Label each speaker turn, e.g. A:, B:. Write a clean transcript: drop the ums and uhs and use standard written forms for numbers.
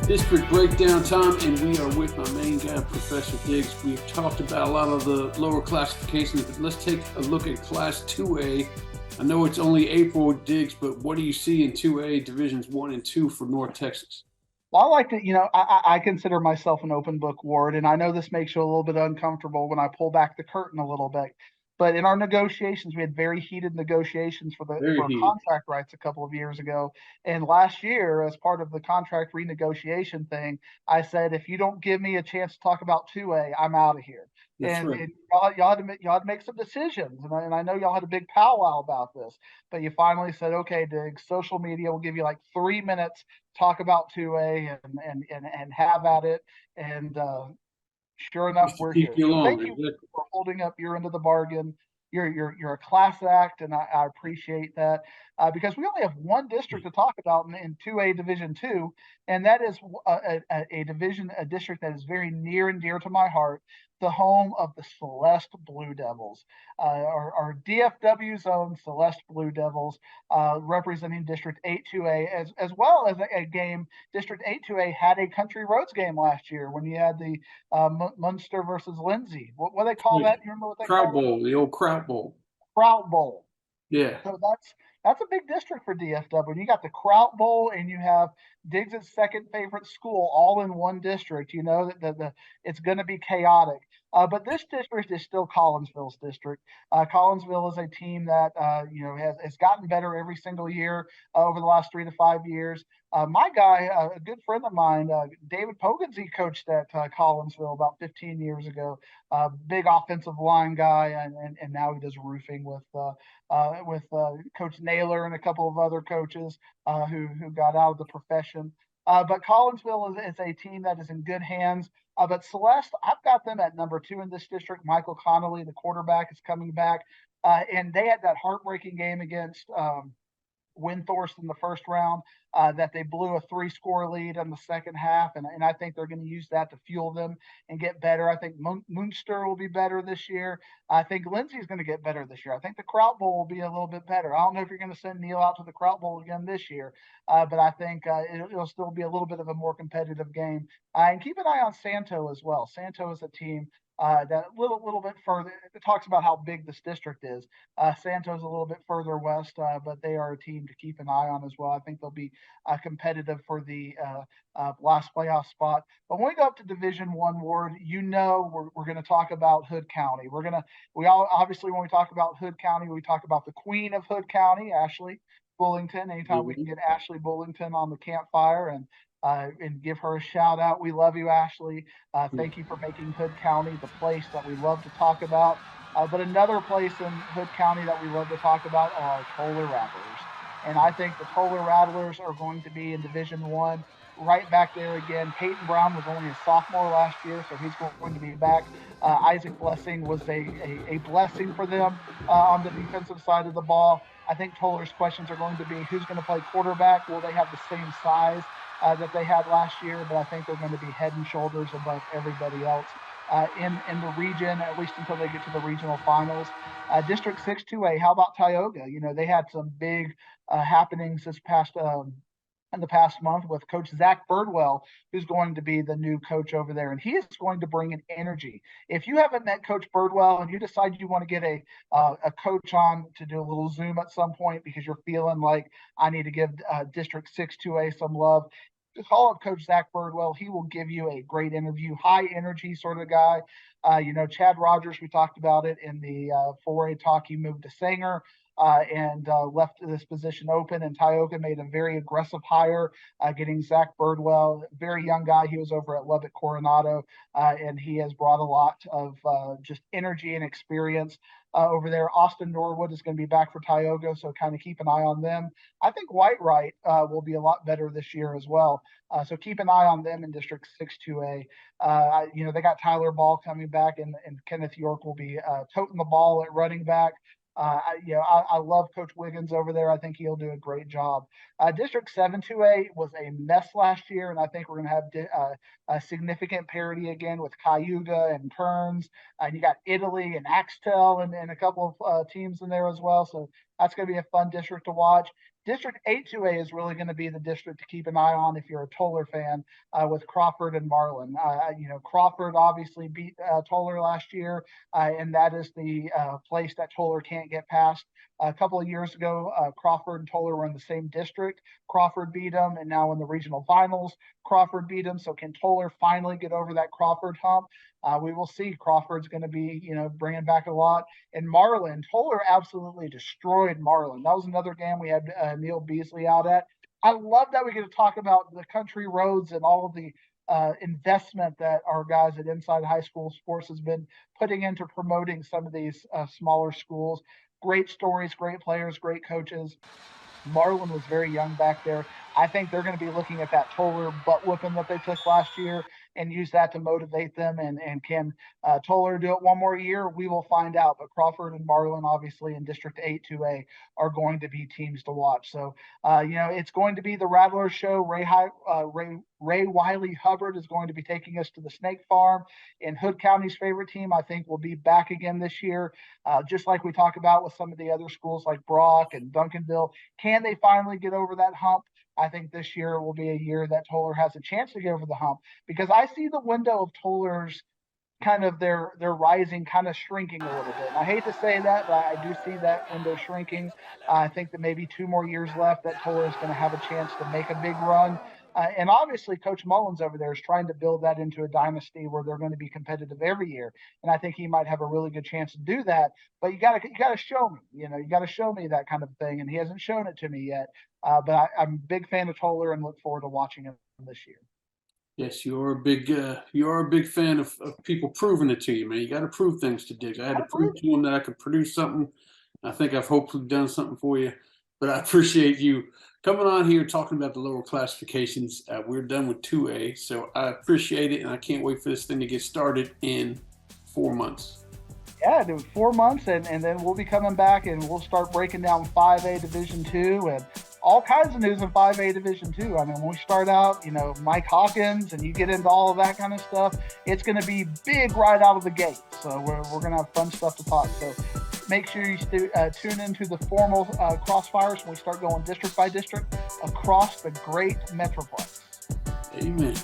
A: District breakdown time, and we are with my main guy, Professor Diggs. We've talked about a lot of the lower classifications, but let's take a look at Class 2A. I know it's only April, Diggs, but what do you see in 2A Divisions 1 and 2 for North Texas?
B: Well, I like to, I consider myself an open book, Ward, and I know this makes you a little bit uncomfortable when I pull back the curtain a little bit. But in our negotiations, we had very heated negotiations
A: Very
B: for
A: heated.
B: contract rights a couple of years ago. And last year, as part of the contract renegotiation thing, I said, if you don't give me a chance to talk about 2A, I'm out of here.
A: That's right.
B: And y'all had to make some decisions. And I know y'all had a big powwow about this, but you finally said, okay, Diggs, social media will give you like 3 minutes, talk about 2A and have at it. And sure enough,
A: Just to
B: we're
A: keep
B: here.
A: you
B: So
A: along.
B: thank you
A: Exactly.
B: for holding up your end of the bargain. You're a class act, and I appreciate that because we only have one district to talk about in 2A Division Two, and that is a district that is very near and dear to my heart, the home of the Celeste Blue Devils, our DFW zone Celeste Blue Devils, representing District 8-2A, as well as a game. District 8-2A had a country roads game last year when you had the Munster versus Lindsay. What do they call
A: Right.
B: that? You remember what they
A: Kraut
B: call it?
A: Bowl, the old Kraut Bowl.
B: Kraut Bowl.
A: Yeah.
B: So that's a big district for DFW. And you got the Kraut Bowl and you have Diggs' second favorite school all in one district. You know that it's going to be chaotic. But this district is still Collinsville's district. Collinsville is a team that has gotten better every single year over the last 3 to 5 years. My guy, a good friend of mine, David Pogensy, coached at Collinsville about 15 years ago. Big offensive line guy, and now he does roofing with Coach Naylor and a couple of other coaches who got out of the profession. But Collinsville is a team that is in good hands. But Celeste, I've got them at number 2 in this district. Michael Connolly, the quarterback, is coming back. And they had that heartbreaking game against Windthorst in the first round that they blew a 3-score lead in the second half. And I think they're going to use that to fuel them and get better. I think Munster will be better this year. I think Lindsay's going to get better this year. I think the Kraut Bowl will be a little bit better. I don't know if you're going to send Neil out to the Kraut Bowl again this year, but I think it'll still be a little bit of a more competitive game. And keep an eye on Santo as well. Santo is a team that little bit further. It talks about how big this district is. Santos a little bit further west, but they are a team to keep an eye on as well. I think they'll be competitive for the last playoff spot. But when we go up to Division One, Ward, we're going to talk about Hood County. We all obviously when we talk about Hood County, we talk about the Queen of Hood County, Ashley Bullington. Anytime we can get Ashley Bullington on the campfire and give her a shout out. We love you, Ashley. Thank you for making Hood County the place that we love to talk about. But another place in Hood County that we love to talk about are our Toller Rattlers. And I think the Toller Rattlers are going to be in Division One, right back there again. Peyton Brown was only a sophomore last year, so he's going to be back. Isaac Blessing was a blessing for them on the defensive side of the ball. I think Toller's questions are going to be who's going to play quarterback? Will they have the same size that they had last year? But I think they're going to be head and shoulders above everybody else in the region, at least until they get to the regional finals. District 6-2A, how about Tioga? They had some big happenings in the past month with Coach Zach Birdwell, who's going to be the new coach over there. And he is going to bring an energy. If you haven't met Coach Birdwell and you decide you want to get a coach on to do a little Zoom at some point because you're feeling like I need to give District 6-2A some love, call up Coach Zach Birdwell. He will give you a great interview, high energy sort of guy. Chad Rogers, we talked about it in the 4A talk. He moved to Sanger and left this position open. And Tioga made a very aggressive hire, getting Zach Birdwell, very young guy. He was over at Lubbock Coronado, and he has brought a lot of just energy and experience over there. Austin Norwood is going to be back for Tioga, so kind of keep an eye on them. I think Whitewright will be a lot better this year as well. So keep an eye on them in District 6-2A. They got Tyler Ball coming back, and Kenneth York will be toting the ball at running back. I love Coach Wiggins over there. I think he'll do a great job. District 7-2A was a mess last year, and I think we're going to have a significant parity again with Cayuga and Kearns. And you got Italy and Axtell and a couple of teams in there as well. So That's going to be a fun district to watch. District 8-2A is really going to be the district to keep an eye on if you're a Toller fan, with Crawford and Marlin. Crawford obviously beat Toller last year, and that is the place that Toller can't get past. A couple of years ago, Crawford and Toller were in the same district. Crawford beat them, and now in the regional finals, Crawford beat them. So can Toller finally get over that Crawford hump? We will see. Crawford's going to be, bringing back a lot. And Marlin, Toller absolutely destroyed Marlin. That was another game we had Neil Beasley out at. I love that we get to talk about the country roads and all of the investment that our guys at Inside High School Sports has been putting into promoting some of these smaller schools. Great stories, great players, great coaches. Marlin was very young back there. I think they're going to be looking at that Toller butt whooping that they took last year and use that to motivate them. And can Toller do it one more year? We will find out. But Crawford and Marlin, obviously, in District 8-2A are going to be teams to watch. So, it's going to be the Rattler Show. Ray Wiley Hubbard is going to be taking us to the Snake Farm. And Hood County's favorite team, I think, will be back again this year. Just like we talk about with some of the other schools like Brock and Duncanville. Can they finally get over that hump? I think this year will be a year that Toller has a chance to get over the hump, because I see the window of Toller's kind of their rising kind of shrinking a little bit. And I hate to say that, but I do see that window shrinking. I think that maybe 2 more years left that Toller is going to have a chance to make a big run. And obviously, Coach Mullins over there is trying to build that into a dynasty where they're going to be competitive every year. And I think he might have a really good chance to do that. But you got to show me. You got to show me that kind of thing, and he hasn't shown it to me yet. But I'm a big fan of Toller and look forward to watching him this year.
A: Yes, you're a big fan of people proving it to you, man. You got to prove things to Diggs. I had to prove to him that I could produce something. I think I've hopefully done something for you. But I appreciate you coming on here talking about the lower classifications. We're done with 2A, so I appreciate it, and I can't wait for this thing to get started in 4 months.
B: Yeah, dude, 4 months, and then we'll be coming back and we'll start breaking down 5A Division II and all kinds of news in 5A Division II. I mean, when we start out, Mike Hawkins, and you get into all of that kind of stuff, it's going to be big right out of the gate. So we're going to have fun stuff to talk. So make sure you tune into the formal crossfires when we start going district by district across the great Metroplex.
A: Amen.